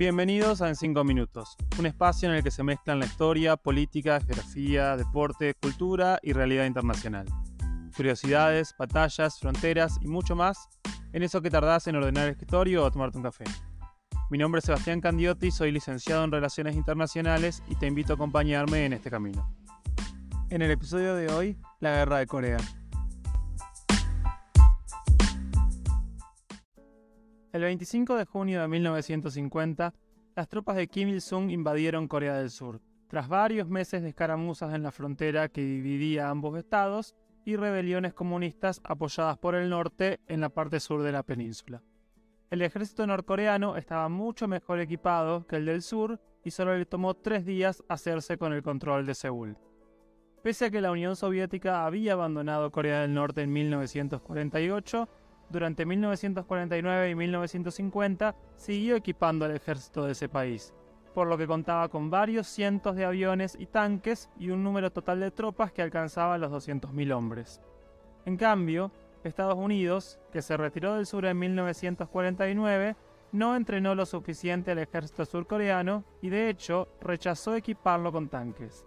Bienvenidos a En 5 Minutos, un espacio en el que se mezclan la historia, política, geografía, deporte, cultura y realidad internacional. Curiosidades, batallas, fronteras y mucho más en eso que tardás en ordenar el escritorio o tomarte un café. Mi nombre es Sebastián Candiotti, soy licenciado en Relaciones Internacionales y te invito a acompañarme en este camino. En el episodio de hoy, la Guerra de Corea. El 25 de junio de 1950, las tropas de Kim Il-sung invadieron Corea del Sur, tras varios meses de escaramuzas en la frontera que dividía ambos estados y rebeliones comunistas apoyadas por el norte en la parte sur de la península. El ejército norcoreano estaba mucho mejor equipado que el del sur y solo le tomó 3 días hacerse con el control de Seúl. Pese a que la Unión Soviética había abandonado Corea del Norte en 1948, durante 1949 y 1950 siguió equipando al ejército de ese país, por lo que contaba con varios cientos de aviones y tanques y un número total de tropas que alcanzaba los 200.000 hombres. En cambio, Estados Unidos, que se retiró del sur en 1949, no entrenó lo suficiente al ejército surcoreano y de hecho rechazó equiparlo con tanques.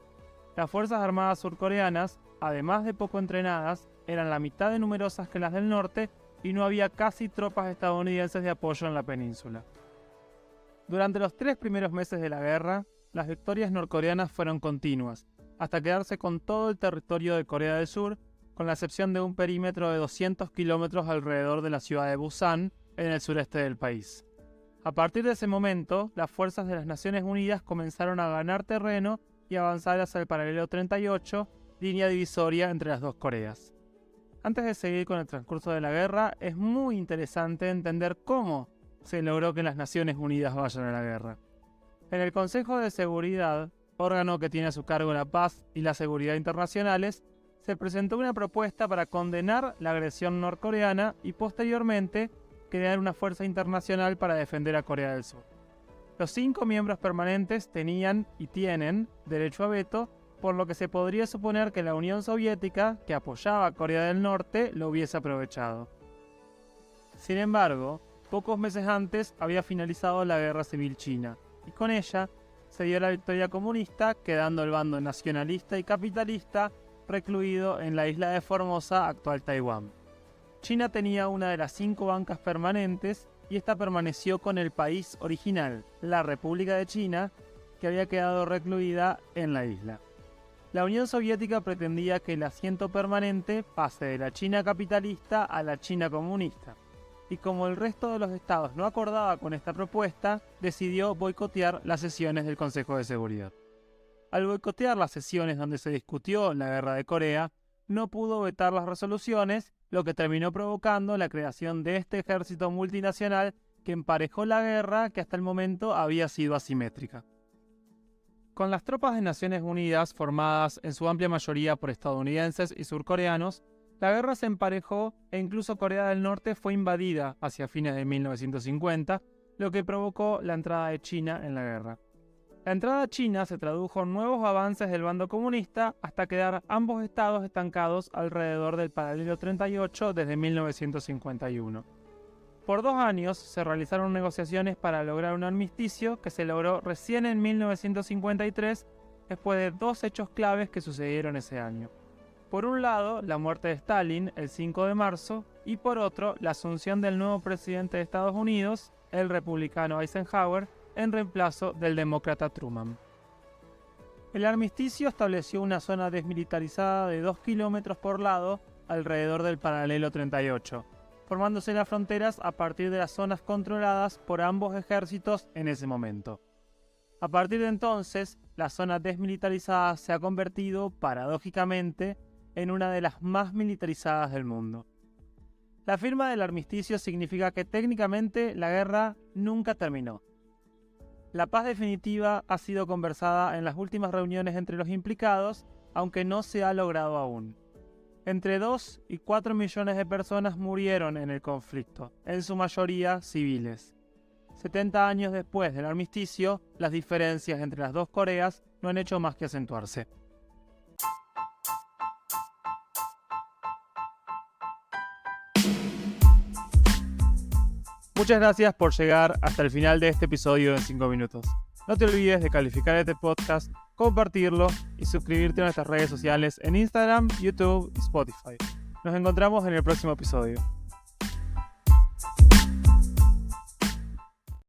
Las Fuerzas Armadas surcoreanas, además de poco entrenadas, eran la mitad de numerosas que las del norte y no había casi tropas estadounidenses de apoyo en la península. Durante los 3 primeros meses de la guerra, las victorias norcoreanas fueron continuas, hasta quedarse con todo el territorio de Corea del Sur, con la excepción de un perímetro de 200 kilómetros alrededor de la ciudad de Busan, en el sureste del país. A partir de ese momento, las fuerzas de las Naciones Unidas comenzaron a ganar terreno y avanzar hacia el paralelo 38, línea divisoria entre las dos Coreas. Antes de seguir con el transcurso de la guerra, es muy interesante entender cómo se logró que las Naciones Unidas vayan a la guerra. En el Consejo de Seguridad, órgano que tiene a su cargo la paz y la seguridad internacionales, se presentó una propuesta para condenar la agresión norcoreana y posteriormente crear una fuerza internacional para defender a Corea del Sur. Los 5 miembros permanentes tenían y tienen derecho a veto, por lo que se podría suponer que la Unión Soviética, que apoyaba a Corea del Norte, lo hubiese aprovechado. Sin embargo, pocos meses antes había finalizado la Guerra Civil China, y con ella se dio la victoria comunista, quedando el bando nacionalista y capitalista recluido en la isla de Formosa, actual Taiwán. China tenía una de las 5 bancas permanentes y esta permaneció con el país original, la República de China, que había quedado recluida en la isla. La Unión Soviética pretendía que el asiento permanente pase de la China capitalista a la China comunista, y como el resto de los estados no acordaba con esta propuesta, decidió boicotear las sesiones del Consejo de Seguridad. Al boicotear las sesiones donde se discutió la Guerra de Corea, no pudo vetar las resoluciones, lo que terminó provocando la creación de este ejército multinacional que emparejó la guerra que hasta el momento había sido asimétrica. Con las tropas de Naciones Unidas, formadas en su amplia mayoría por estadounidenses y surcoreanos, la guerra se emparejó e incluso Corea del Norte fue invadida hacia fines de 1950, lo que provocó la entrada de China en la guerra. La entrada china se tradujo en nuevos avances del bando comunista hasta quedar ambos estados estancados alrededor del paralelo 38 desde 1951. Por 2 años se realizaron negociaciones para lograr un armisticio que se logró recién en 1953 después de 2 hechos claves que sucedieron ese año. Por un lado, la muerte de Stalin el 5 de marzo y por otro, la asunción del nuevo presidente de Estados Unidos, el republicano Eisenhower, en reemplazo del demócrata Truman. El armisticio estableció una zona desmilitarizada de 2 kilómetros por lado alrededor del paralelo 38, formándose las fronteras a partir de las zonas controladas por ambos ejércitos en ese momento. A partir de entonces, la zona desmilitarizada se ha convertido, paradójicamente, en una de las más militarizadas del mundo. La firma del armisticio significa que técnicamente la guerra nunca terminó. La paz definitiva ha sido conversada en las últimas reuniones entre los implicados, aunque no se ha logrado aún. Entre 2 y 4 millones de personas murieron en el conflicto, en su mayoría civiles. 70 años después del armisticio, las diferencias entre las dos Coreas no han hecho más que acentuarse. Muchas gracias por llegar hasta el final de este episodio en 5 minutos. No te olvides de calificar este podcast, compartirlo y suscribirte a nuestras redes sociales en Instagram, YouTube y Spotify. Nos encontramos en el próximo episodio.